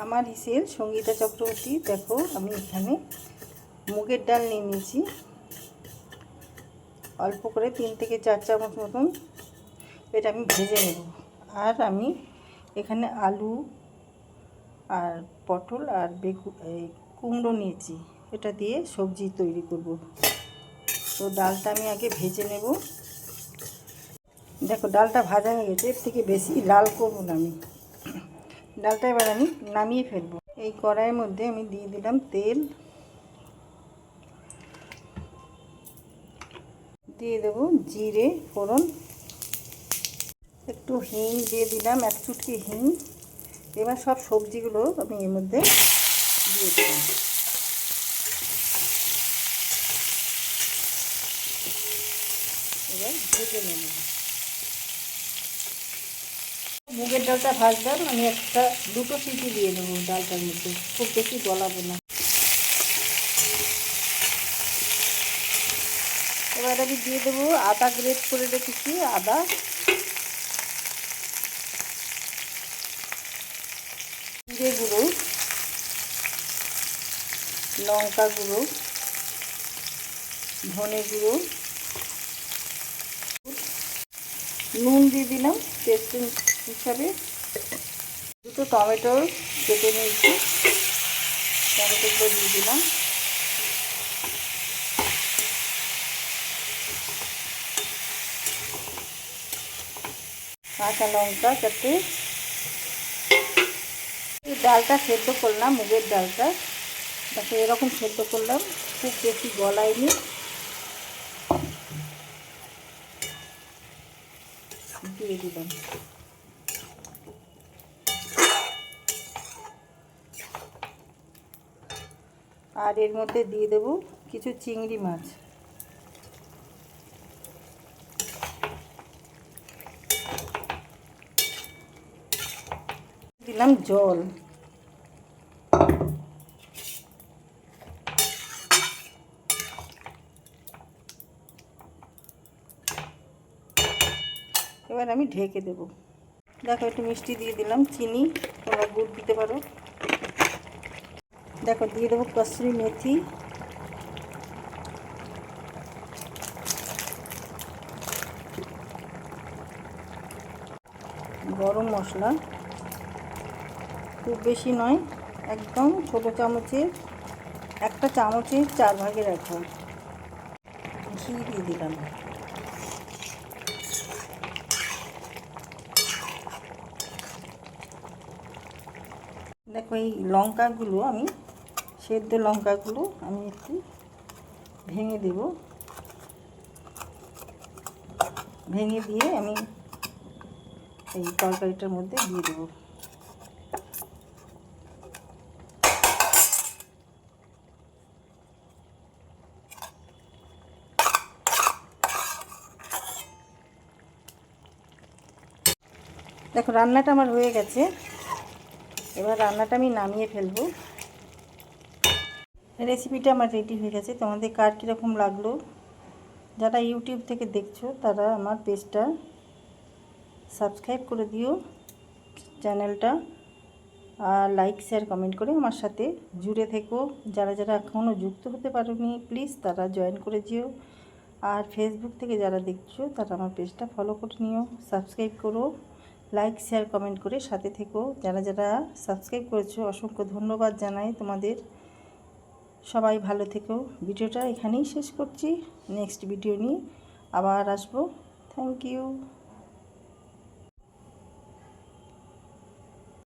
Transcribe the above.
আমার হিসেল সঙ্গীতা চক্রবর্তী। দেখো আমি এখানে মুগের ডাল নিয়ে নিয়েছি অল্প করে 3 থেকে 4 চামচ মতন। এটা আমি ভেজে নেব। আর আমি এখানে আলু আর পটল আর কুমড়ো নিয়েছি, এটা দিয়ে সবজি তৈরি করব। তো ডালটা আমি আগে ভেজে নেব। দেখো ডালটা ভাজা হয়ে গেছে, এর থেকে বেশি লাল করব না আমি। ডালটা এবার আমি নামিয়ে ফেলবো। এই কড়াইয়ের মধ্যে আমি দিয়ে দিলাম তেল, দিয়ে দেবো জিরে ফোড়ন, একটু হিং দিয়ে দিলাম, 1 চুটকি হিং। এবার সব সবজিগুলো আমি এর মধ্যে দিয়ে দিলাম। এবার ভেজে নেব। মুগের ডালটা ভাজলাম, আমি দুটো সিটি দিয়ে নেব ডালটার মধ্যে, খুব বেশি গলাবো না। এবার আমি দিয়ে দেবো আদা গ্রেট করে রেখেছি, আদা, জিরে গুঁড়ো, লঙ্কা গুঁড়ো, ধনে গুঁড়ো, নুন দিয়ে দিলাম টেস্ট হিসাবে। দুটো টমেটো কেটে নিয়েছি, টমেটোগুলো দিয়ে দিলাম। কাঁচা লঙ্কা চারটে। এই ডালটা সেদ্ধ করলাম, মুগের ডালটা তাকে এরকম সেদ্ধ করলাম, খুব বেশি গলায়নি। দিয়ে দিলাম। আর এর মধ্যে দিয়ে দেবো কিছু চিংড়ি মাছ। দিলাম জল। এবার আমি ঢেকে দেব। দেখো একটু মিষ্টি দিয়ে দিলাম, চিনি, তোমরা গুড় দিতে পারো। দেখো দিয়ে দেবো কসুরি মেথি, গরম মশলা, খুব বেশি নয়, একদম ছোটো চামচের 1 চামচের 4 ভাগের 1 ভাগ। ঘি দিয়ে দিলাম। দেখো এই লঙ্কাগুলো আমি সেদ্ধ লঙ্কাগুলো আমি একটু ভেঙে দেব। ভেঙে দিয়ে আমি এই তরকারিটার মধ্যে দিয়ে দেব। দেখো রান্নাটা আমার হয়ে গেছে। এবার রান্নাটা আমি নামিয়ে ফেলবো। রেসিপিটা আমার রেডি হয়ে গেছে। তোমাদের কার কীরকম লাগলো, যারা ইউটিউব থেকে দেখছো তারা আমার পেজটা সাবস্ক্রাইব করে দিও, চ্যানেলটা, আর লাইক শেয়ার কমেন্ট করে আমার সাথে জুড়ে থেকো। যারা যারা এখনও যুক্ত হতে পারোনি প্লিজ তারা জয়েন করে যেও। আর ফেসবুক থেকে যারা দেখছো তারা আমার পেজটা ফলো করে নিও, সাবস্ক্রাইব করো, লাইক শেয়ার কমেন্ট করে সাথে থেকো। যারা যারা সাবস্ক্রাইব করেছো অসংখ্য ধন্যবাদ জানাই তোমাদের। সবাই ভালো থেকো। ভিডিওটা এখানেই শেষ করছি, নেক্সট ভিডিও নিয়ে আবার আসবো। Thank you.